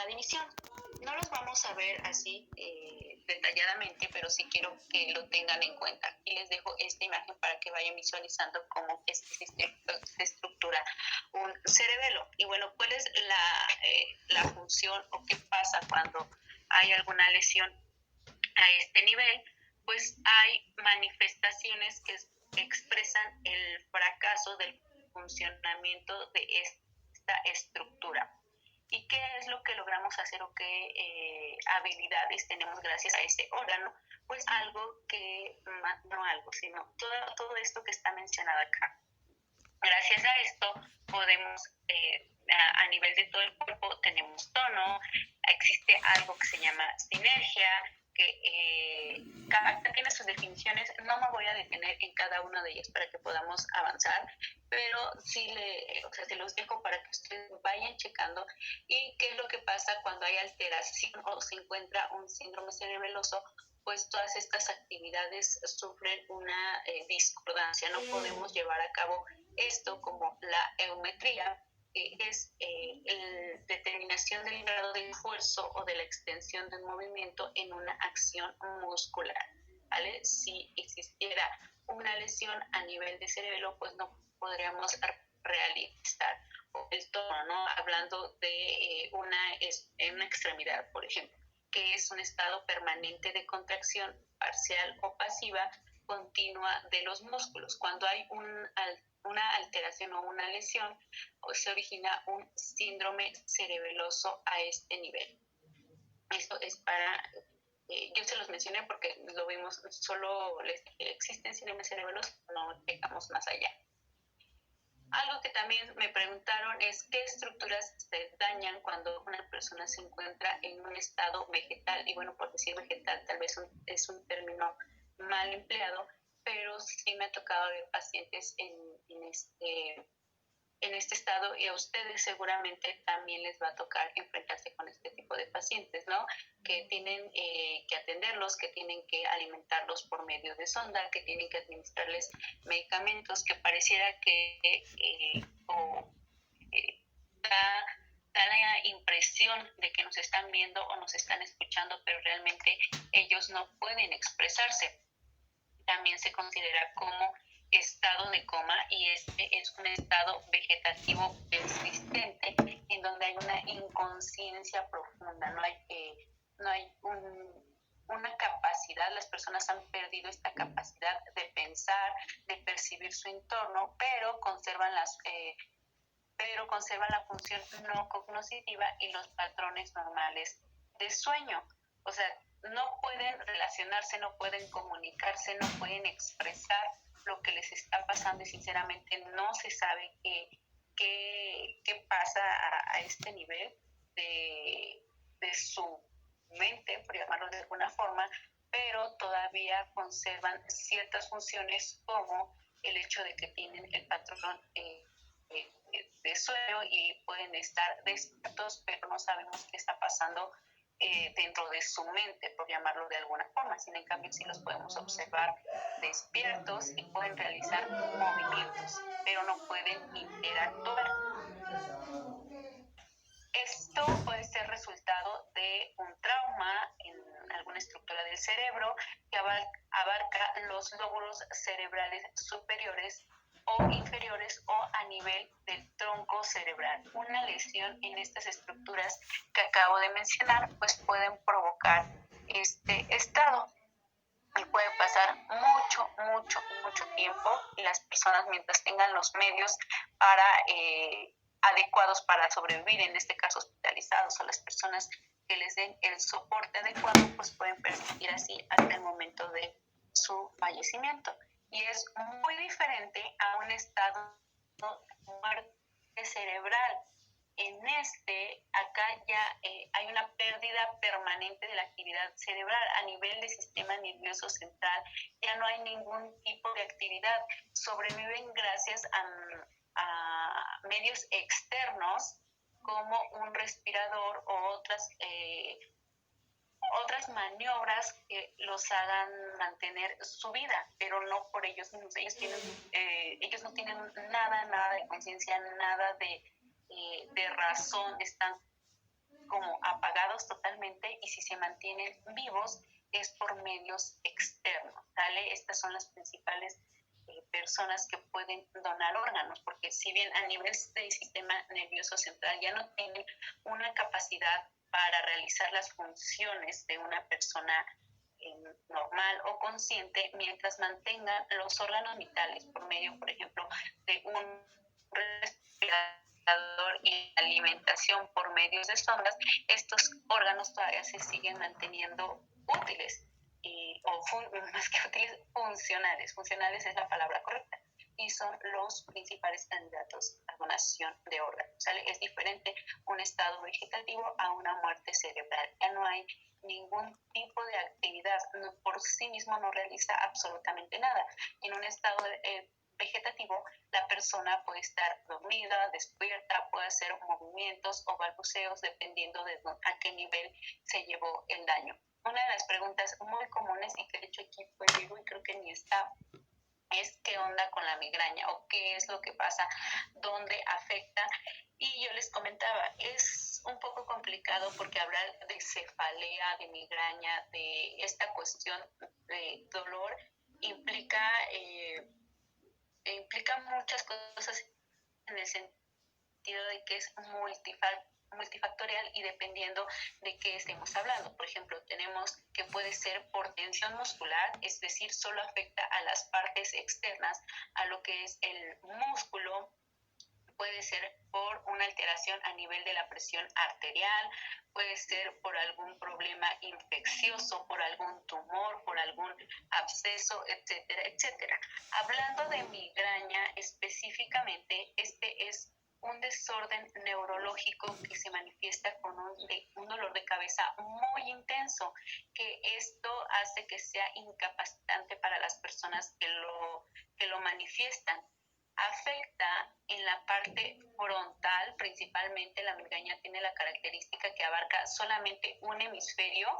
la división. No los vamos a ver así detalladamente, pero sí quiero que lo tengan en cuenta. Y les dejo esta imagen para que vayan visualizando cómo se estructura un cerebelo. Y bueno, ¿cuál es la función o qué pasa cuando hay alguna lesión a este nivel? Pues hay manifestaciones que expresan el fracaso del funcionamiento de esta estructura. ¿Y qué es lo que logramos hacer o qué habilidades tenemos gracias a este órgano? Pues algo que, no algo, sino todo esto que está mencionado acá. Gracias a esto podemos, a nivel de todo el cuerpo, tenemos tono, existe algo que se llama sinergia, que cada tiene sus definiciones. No me voy a detener en cada una de ellas para que podamos avanzar, pero sí se los dejo para que ustedes vayan checando. ¿Y qué es lo que pasa cuando hay alteración o se encuentra un síndrome cerebeloso? Pues todas estas actividades sufren una discordancia. No podemos llevar a cabo esto como la eumetría, que es la determinación del grado de esfuerzo o de la extensión del movimiento en una acción muscular, ¿vale? Si existiera una lesión a nivel de cerebelo, pues no podríamos realizar el tono, ¿no? Hablando de una extremidad, por ejemplo, que es un estado permanente de contracción parcial o pasiva continua de los músculos. Cuando hay una alteración o una lesión, pues se origina un síndrome cerebeloso a este nivel. Esto es para, yo se los mencioné porque lo vimos, solo existen síndromes cerebelosos, no llegamos más allá. Algo que también me preguntaron es qué estructuras se dañan cuando una persona se encuentra en un estado vegetal. Y bueno, por decir vegetal tal vez es un término mal empleado, pero sí me ha tocado ver pacientes en este estado, y a ustedes seguramente también les va a tocar enfrentarse con este tipo de pacientes, ¿no? Que tienen que atenderlos, que tienen que alimentarlos por medio de sonda, que tienen que administrarles medicamentos, que pareciera que da la impresión de que nos están viendo o nos están escuchando, pero realmente ellos no pueden expresarse. También se considera como estado de coma, y este es un estado vegetativo persistente en donde hay una inconsciencia profunda, no hay una capacidad, las personas han perdido esta capacidad de pensar, de percibir su entorno, pero conservan la función no cognitiva y los patrones normales de sueño. O sea, no pueden relacionarse, no pueden comunicarse, no pueden expresar lo que les está pasando, y sinceramente no se sabe qué pasa a este nivel de su mente, por llamarlo de alguna forma, pero todavía conservan ciertas funciones, como el hecho de que tienen el patrón de sueño y pueden estar despiertos, pero no sabemos qué está pasando dentro de su mente, por llamarlo de alguna forma. Sin en cambio, sí los podemos observar despiertos y pueden realizar movimientos, pero no pueden interactuar. Esto puede ser resultado de un trauma en alguna estructura del cerebro que abarca los lóbulos cerebrales superiores o inferiores, o a nivel del tronco cerebral. Una lesión en estas estructuras que acabo de mencionar pues pueden provocar este estado, y puede pasar mucho tiempo, y las personas, mientras tengan los medios adecuados para sobrevivir, en este caso hospitalizados, o las personas que les den el soporte adecuado, pues pueden persistir así hasta el momento de su fallecimiento. Y es muy diferente a un estado de muerte cerebral. En acá ya hay una pérdida permanente de la actividad cerebral. A nivel del sistema nervioso central ya no hay ningún tipo de actividad. Sobreviven gracias a medios externos, como un respirador o otras maniobras que los hagan mantener su vida, pero no por ellos mismos. Ellos no tienen nada de conciencia, nada de razón, están como apagados totalmente, y si se mantienen vivos es por medios externos, ¿vale? Estas son las principales personas que pueden donar órganos, porque si bien a nivel del sistema nervioso central ya no tienen una capacidad para realizar las funciones de una persona normal o consciente, mientras mantengan los órganos vitales por medio, por ejemplo, de un respirador y alimentación por medios de sondas, estos órganos todavía se siguen manteniendo útiles, más que útiles, funcionales. Funcionales es la palabra correcta, y son los principales candidatos a donación de órganos, ¿sale? Es diferente un estado vegetativo a una muerte cerebral. Ya no hay ningún tipo de actividad, por sí mismo no realiza absolutamente nada. En un estado vegetativo, la persona puede estar dormida, despierta, puede hacer movimientos o balbuceos dependiendo de a qué nivel se llevó el daño. Una de las preguntas muy comunes, y que de hecho aquí fue Diego y creo que ni está, es qué onda con la migraña o qué es lo que pasa, dónde afecta. Y yo les comentaba, es un poco complicado porque hablar de cefalea, de migraña, de esta cuestión de dolor, implica muchas cosas, en el sentido de que es multifactorial y dependiendo de qué estemos hablando. Por ejemplo, tenemos que puede ser por tensión muscular, es decir, solo afecta a las partes externas, a lo que es el músculo. Puede ser por una alteración a nivel de la presión arterial, puede ser por algún problema infeccioso, por algún tumor, por algún absceso, etcétera, etcétera. Hablando de migraña específicamente, este es un desorden neurológico que se manifiesta con un dolor de cabeza muy intenso, que esto hace que sea incapacitante para las personas que lo manifiestan. Afecta en la parte frontal, principalmente la migraña tiene la característica que abarca solamente un hemisferio,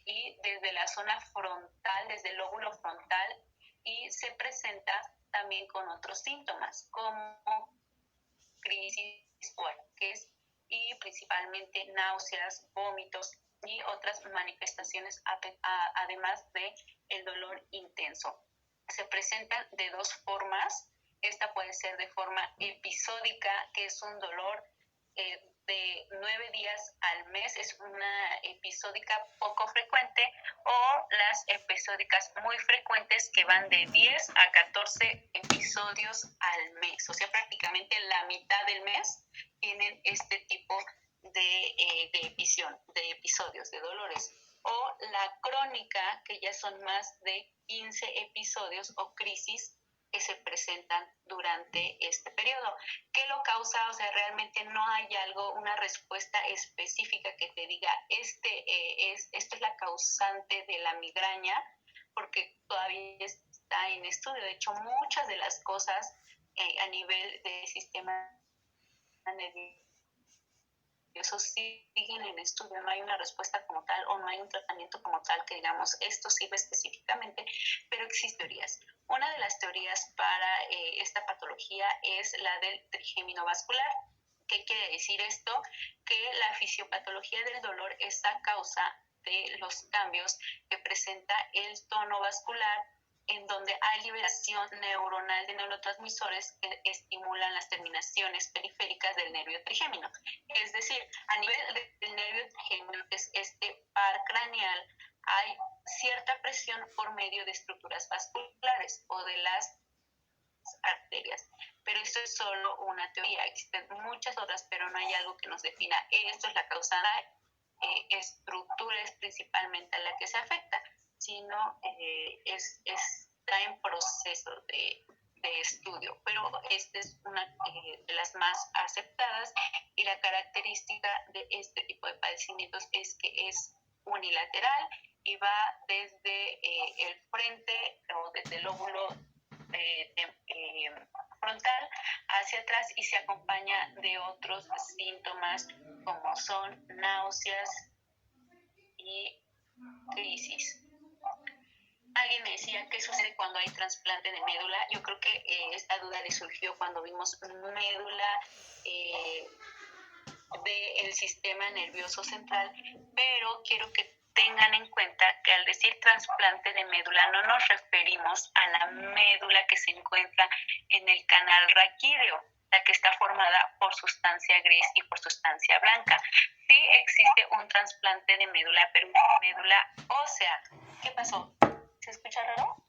y desde la zona frontal, desde el lóbulo frontal, y se presenta también con otros síntomas como crisis o ataques, y principalmente náuseas, vómitos y otras manifestaciones, además de el dolor intenso. Se presentan de dos formas. Esta puede ser de forma episódica, que es un dolor de 9 días al mes, es una episódica poco frecuente, o las episódicas muy frecuentes, que van de 10 a 14 episodios al mes. O sea, prácticamente la mitad del mes tienen este tipo de episodios, de dolores. O la crónica, que ya son más de 15 episodios o crisis que se presentan durante este periodo. ¿Qué lo causa? O sea, realmente no hay una respuesta específica que te diga, esto es la causante de la migraña, porque todavía está en estudio. De hecho, muchas de las cosas a nivel del sistema nervioso, eso siguen en estudio, no hay una respuesta como tal, o no hay un tratamiento como tal que digamos esto sirve específicamente, pero existen teorías. Una de las teorías para esta patología es la del trigémino vascular. ¿Qué quiere decir esto? Que la fisiopatología del dolor es a causa de los cambios que presenta el tono vascular, en donde hay liberación neuronal de neurotransmisores que estimulan las terminaciones periféricas del nervio trigémino. Es decir, a nivel del nervio trigémino, que es este par craneal, hay cierta presión por medio de estructuras vasculares o de las arterias. Pero esto es solo una teoría, existen muchas otras, pero no hay algo que nos defina esto es la causada estructura es principalmente a la que se afecta, sino está en proceso de estudio, pero esta es una de las más aceptadas, y la característica de este tipo de padecimientos es que es unilateral y va desde el frente o desde el lóbulo frontal hacia atrás, y se acompaña de otros síntomas como son náuseas y crisis. Alguien me decía qué sucede cuando hay trasplante de médula. Yo creo que esta duda le surgió cuando vimos médula del sistema nervioso central, pero quiero que tengan en cuenta que al decir trasplante de médula no nos referimos a la médula que se encuentra en el canal raquídeo, la que está formada por sustancia gris y por sustancia blanca. Sí existe un trasplante de médula, pero una médula ósea. ¿Qué pasó? ¿Se escucha raro?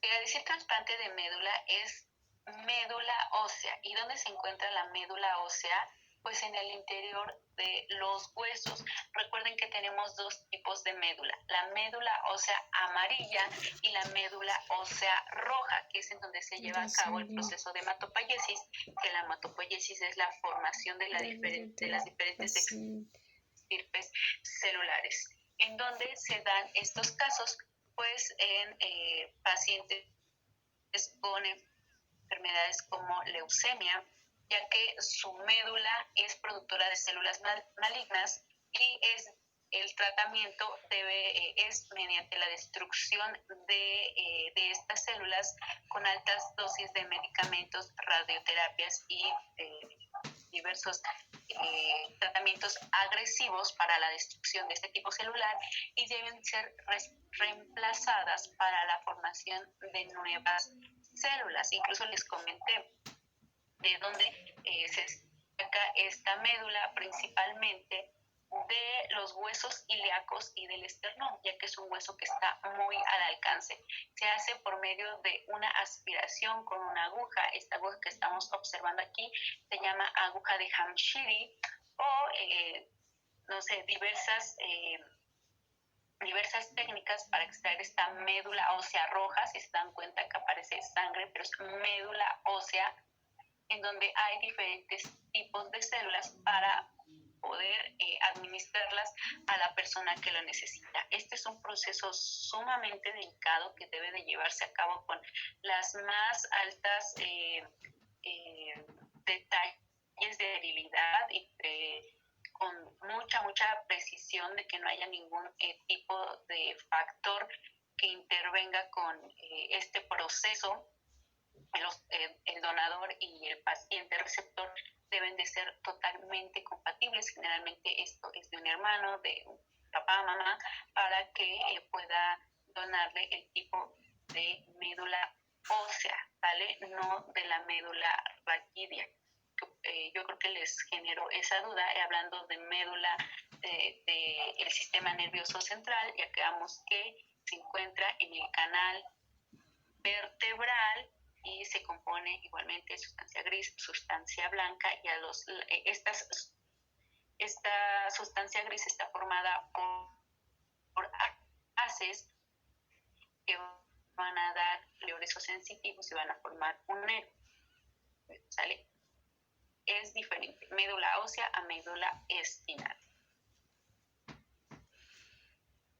Al decir trasplante de médula es médula ósea. ¿Y dónde se encuentra la médula ósea? Pues en el interior de los huesos. Recuerden que tenemos dos tipos de médula, la médula ósea amarilla y la médula ósea roja, que es en donde se lleva a cabo el proceso de hematopoiesis, que la hematopoiesis es la formación de las diferentes estirpes celulares. ¿En donde se dan estos casos? Pues en pacientes con enfermedades como leucemia, ya que su médula es productora de células malignas y el tratamiento es mediante la destrucción de estas células con altas dosis de medicamentos, radioterapias y diversos tratamientos agresivos para la destrucción de este tipo celular y deben ser reemplazadas para la formación de nuevas células. Incluso les comenté de dónde se saca esta médula, principalmente de los huesos ilíacos y del esternón, ya que es un hueso que está muy al alcance. Se hace por medio de una aspiración con una aguja. Esta aguja que estamos observando aquí se llama aguja de Hamshiri o, diversas técnicas para extraer esta médula ósea roja. Si se dan cuenta que aparece sangre, pero es médula ósea, en donde hay diferentes tipos de células para poder administrarlas a la persona que lo necesita. Este es un proceso sumamente delicado que debe de llevarse a cabo con las más altas detalles de debilidad y con mucha precisión de que no haya ningún tipo de factor que intervenga con este proceso. El donador y el paciente receptor deben de ser totalmente compatibles. Generalmente esto es de un hermano, de un papá, mamá, para que pueda donarle el tipo de médula ósea, ¿vale? No de la médula raquídea. Yo creo que les generó esa duda hablando de médula del sistema nervioso central. Ya quedamos que se encuentra en el canal vertebral y se compone igualmente de sustancia gris, sustancia blanca, y esta sustancia gris está formada por haces que van a dar fluoresos sensitivos y van a formar un nervio, ¿sale? Es diferente, médula ósea a médula espinal.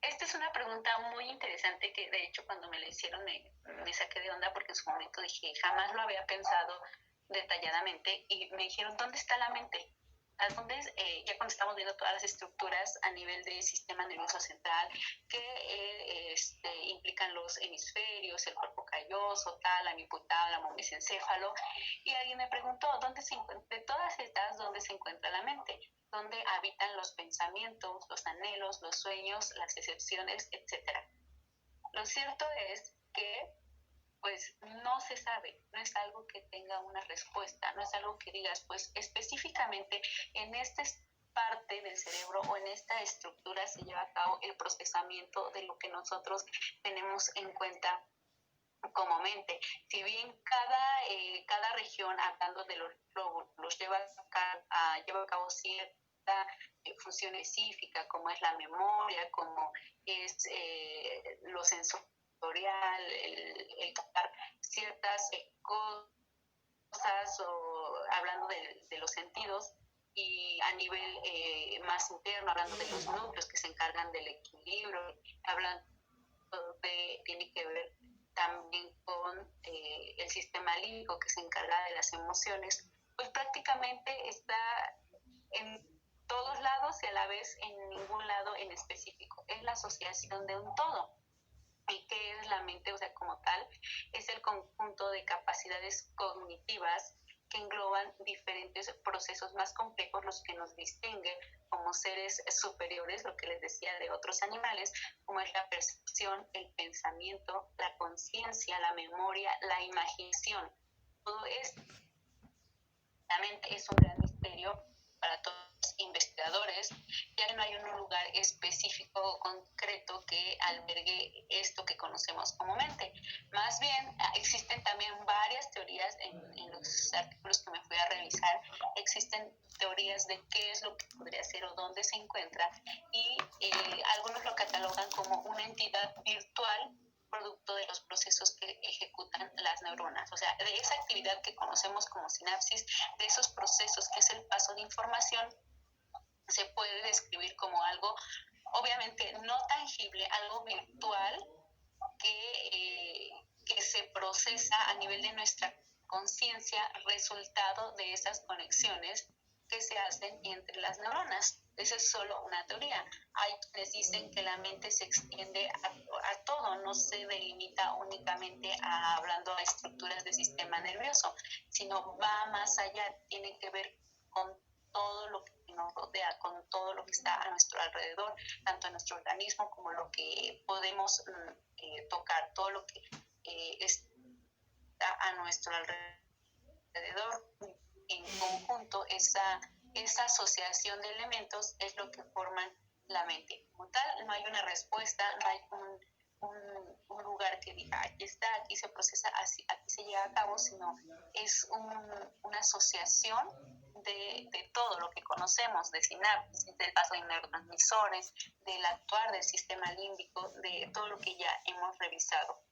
Esta es una pregunta muy interesante que de hecho cuando me la hicieron me saqué de onda, porque en su momento dije, jamás lo había pensado detalladamente, y me dijeron, ¿dónde está la mente? ¿A dónde ya cuando estamos viendo todas las estructuras a nivel del sistema nervioso central que implican los hemisferios, el cuerpo calloso, tálamo, hipotálamo, mesencéfalo, y alguien me preguntó, ¿dónde se encuentra, de todas estas, dónde se encuentra la mente? ¿Dónde habitan los pensamientos, los anhelos, los sueños, las decepciones, etcétera? Lo cierto es que pues no se sabe, no es algo que tenga una respuesta, no es algo que digas, pues específicamente en esta parte del cerebro o en esta estructura se lleva a cabo el procesamiento de lo que nosotros tenemos en cuenta como mente. Si bien cada región, hablando de los lóbulos, lleva a cabo cierta función específica, como es la memoria, como es lo sensorial, el captar ciertas cosas, o hablando de los sentidos, y a nivel más interno, hablando de los núcleos que se encargan del equilibrio, hablando tiene que ver también con el sistema límbico que se encarga de las emociones, pues prácticamente está en todos lados y a la vez en ningún lado en específico. Es la asociación de un todo. ¿Y qué es la mente? O sea, como tal, es el conjunto de capacidades cognitivas que engloban diferentes procesos más complejos, los que nos distinguen como seres superiores, lo que les decía de otros animales, como es la percepción, el pensamiento, la conciencia, la memoria, la imaginación. Todo esto realmente es un gran misterio para todos los investigadores, ya que no hay un lugar específico o concreto que albergue esto que conocemos como mente. Más bien, existen también varias teorías en los artículos que me fui a revisar. Existen teorías de qué es lo que podría ser o dónde se encuentra, y algunos lo catalogan como una entidad virtual producto de los procesos que ejecutan las neuronas, o sea, de esa actividad que conocemos como sinapsis, de esos procesos que es el paso de información, se puede describir como algo obviamente no tangible, algo virtual que se procesa a nivel de nuestra conciencia, resultado de esas conexiones que se hacen entre las neuronas. Esa es solo una teoría. Hay quienes dicen que la mente se extiende a todo, no se delimita únicamente hablando a estructuras del sistema nervioso, sino va más allá, tiene que ver con todo lo que nos rodea, con todo lo que está a nuestro alrededor, tanto en nuestro organismo como lo que podemos tocar, todo lo que está a nuestro alrededor. En conjunto, esa asociación de elementos es lo que forman la mente. Como tal, no hay una respuesta, no hay un lugar que diga aquí está, aquí se procesa, así, aquí se lleva a cabo, sino es una asociación de todo lo que conocemos, de sinapsis, del paso de neurotransmisores, del actuar del sistema límbico, de todo lo que ya hemos revisado.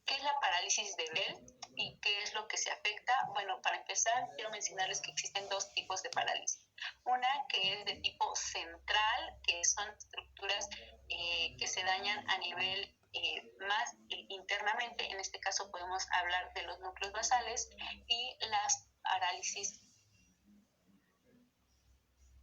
¿Qué es la parálisis de Bell y qué es lo que se afecta? Bueno, para empezar, quiero mencionarles que existen dos tipos de parálisis. Una que es de tipo central, que son estructuras que se dañan a nivel más internamente. En este caso podemos hablar de los núcleos basales, y las parálisis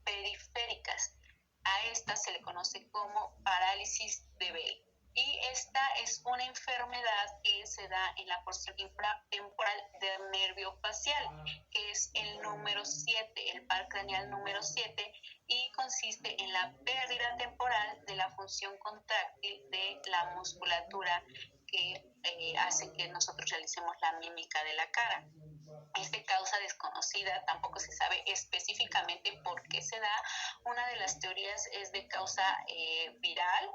periféricas. A esta se le conoce como parálisis de Bell. Y esta es una enfermedad que se da en la porción temporal del nervio facial, que es el número 7, el par craneal número 7, y consiste en la pérdida temporal de la función contráctil de la musculatura que hace que nosotros realicemos la mímica de la cara. Es de causa desconocida, tampoco se sabe específicamente por qué se da. Una de las teorías es de causa viral,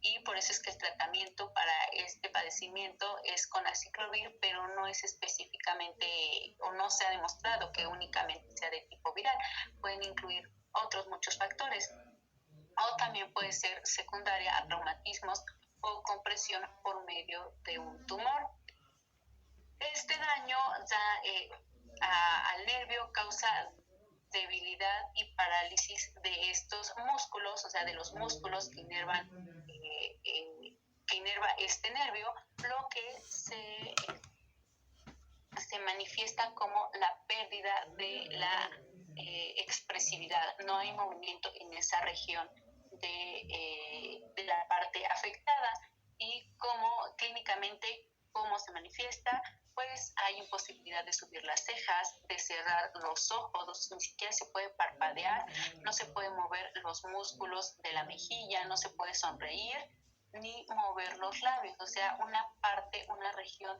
y por eso es que el tratamiento para este padecimiento es con aciclovir, pero no es específicamente, o no se ha demostrado que únicamente sea de tipo viral. Pueden incluir otros muchos factores, o también puede ser secundaria a traumatismos o compresión por medio de un tumor. Este daño al nervio causa debilidad y parálisis de estos músculos, o sea, de los músculos que inervan que inerva este nervio, lo que se manifiesta como la pérdida de la expresividad. No hay movimiento en esa región de la parte afectada. Y clínicamente, cómo se manifiesta, pues hay imposibilidad de subir las cejas, de cerrar los ojos, ni siquiera se puede parpadear, no se puede mover los músculos de la mejilla, no se puede sonreír ni mover los labios, o sea, una región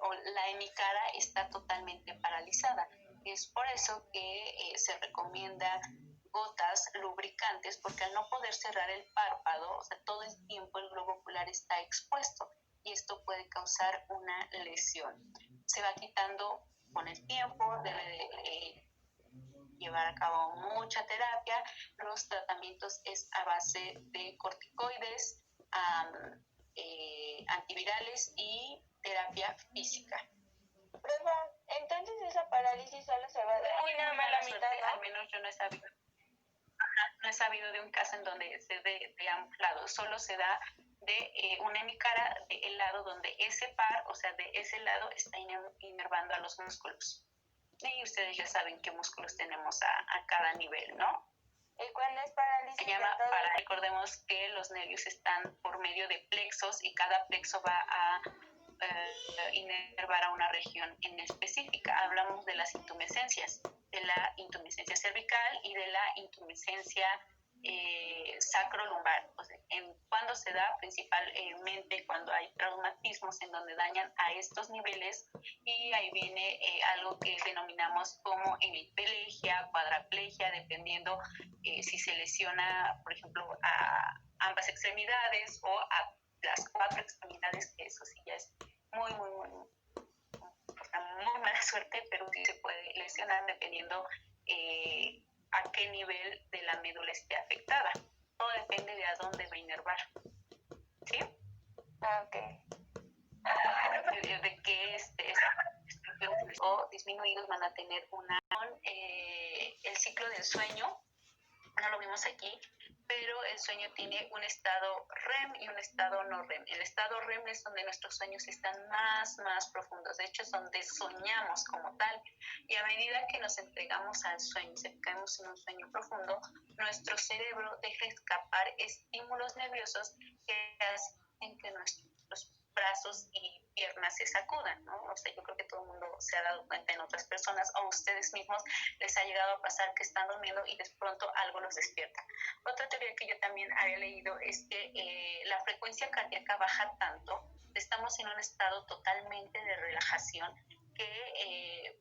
o la hemicara está totalmente paralizada. Es por eso que se recomienda gotas lubricantes, porque al no poder cerrar el párpado, o sea, todo el tiempo el globo ocular está expuesto, y esto puede causar una lesión. Se va quitando con el tiempo, debe llevar a cabo mucha terapia. Los tratamientos es a base de corticoides, antivirales y terapia física. Profa, entonces esa parálisis solo se va a dar a la mitad, ¿no? Al menos yo no he sabido de un caso en donde se dé de ambos lados, solo se da de una hemicara del lado donde ese par, o sea, de ese lado está inervando a los músculos. Y ustedes ya saben qué músculos tenemos a cada nivel, ¿no? ¿Y cuándo es parálisis? Se llama recordemos que los nervios están por medio de plexos, y cada plexo va a inervar a una región en específica. Hablamos de las intumescencias, de la intumescencia cervical y de la intumescencia sacrolumbar. O sea, cuando se da principalmente cuando hay traumatismos en donde dañan a estos niveles, y ahí viene algo que denominamos como hemiplegia, cuadraplegia, dependiendo si se lesiona, por ejemplo, a ambas extremidades o a las 4 extremidades, que eso sí ya es muy mala suerte, pero sí se puede lesionar dependiendo a qué nivel de la médula esté afectada. Todo depende de a dónde va a inervar. ¿Sí? Ok. De que o disminuidos van a tener el ciclo del sueño, no lo vimos aquí, pero el sueño tiene un estado REM y un estado no REM. El estado REM es donde nuestros sueños están más profundos, de hecho es donde soñamos como tal, y a medida que nos entregamos al sueño, si caemos en un sueño profundo, nuestro cerebro deja escapar estímulos nerviosos que hacen que nuestros brazos y piernas se sacudan, ¿no? O sea, yo creo que todo el mundo se ha dado cuenta en otras personas, o ustedes mismos les ha llegado a pasar que están durmiendo y de pronto algo los despierta. Otra teoría que yo también había leído es que la frecuencia cardíaca baja tanto, estamos en un estado totalmente de relajación, que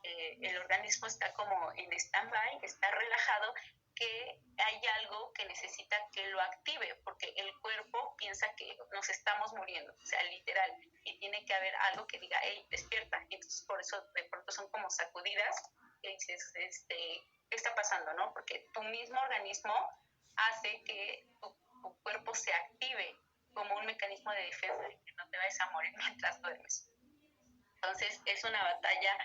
el organismo está como en stand-by, está relajado, que hay algo que necesita que lo active, porque el cuerpo piensa que nos estamos muriendo, o sea, literal, y tiene que haber algo que diga, hey, despierta. Entonces, por eso de pronto son como sacudidas, y dices, ¿qué está pasando, no? Porque tu mismo organismo hace que tu cuerpo se active como un mecanismo de defensa, de que no te vayas a morir mientras duermes. Entonces, es una batalla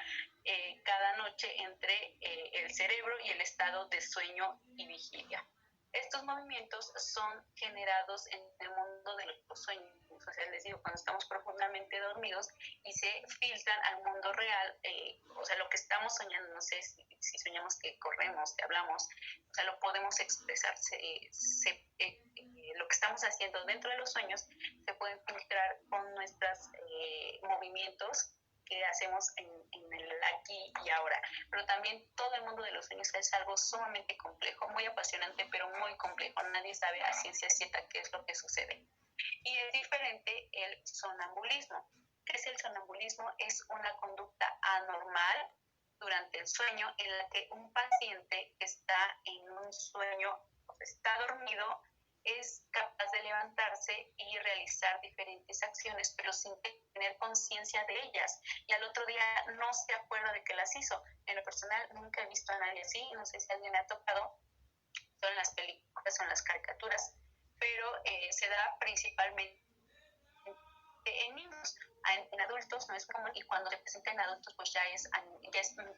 cada noche entre el cerebro y el estado de sueño y vigilia. Estos movimientos son generados en el mundo de los sueños. O sea, les digo, cuando estamos profundamente dormidos y se filtran al mundo real, o sea, lo que estamos soñando, no sé si soñamos que corremos, que hablamos, o sea, lo podemos expresar, lo que estamos haciendo dentro de los sueños se pueden filtrar con nuestros movimientos que hacemos en el aquí y ahora. Pero también todo el mundo de los sueños es algo sumamente complejo, muy apasionante, pero muy complejo. Nadie sabe a ciencia cierta qué es lo que sucede. Y es diferente el sonambulismo. ¿Qué es el sonambulismo? Es una conducta anormal durante el sueño en la que un paciente que está en un sueño, o sea, está dormido, es capaz de levantarse y realizar diferentes acciones, pero sin tener conciencia de ellas. Y al otro día no se acuerda de que las hizo. En lo personal, nunca he visto a nadie así. No sé si a alguien me ha tocado. Son las películas, son las caricaturas. Pero se da principalmente en niños. En adultos no es común, y cuando se presenta en adultos pues ya es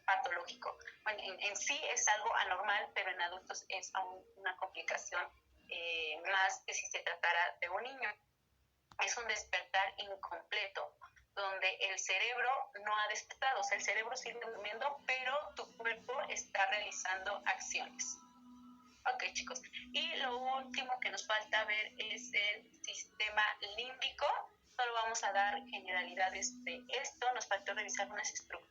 patológico. Bueno, en sí es algo anormal, pero en adultos es aún una complicación más que si se tratara de un niño. Es un despertar incompleto, donde el cerebro no ha despertado, o sea, el cerebro sigue durmiendo, pero tu cuerpo está realizando acciones. Ok, chicos. Y lo último que nos falta ver es el sistema límbico. Solo vamos a dar generalidades de esto. Nos faltó revisar unas estructuras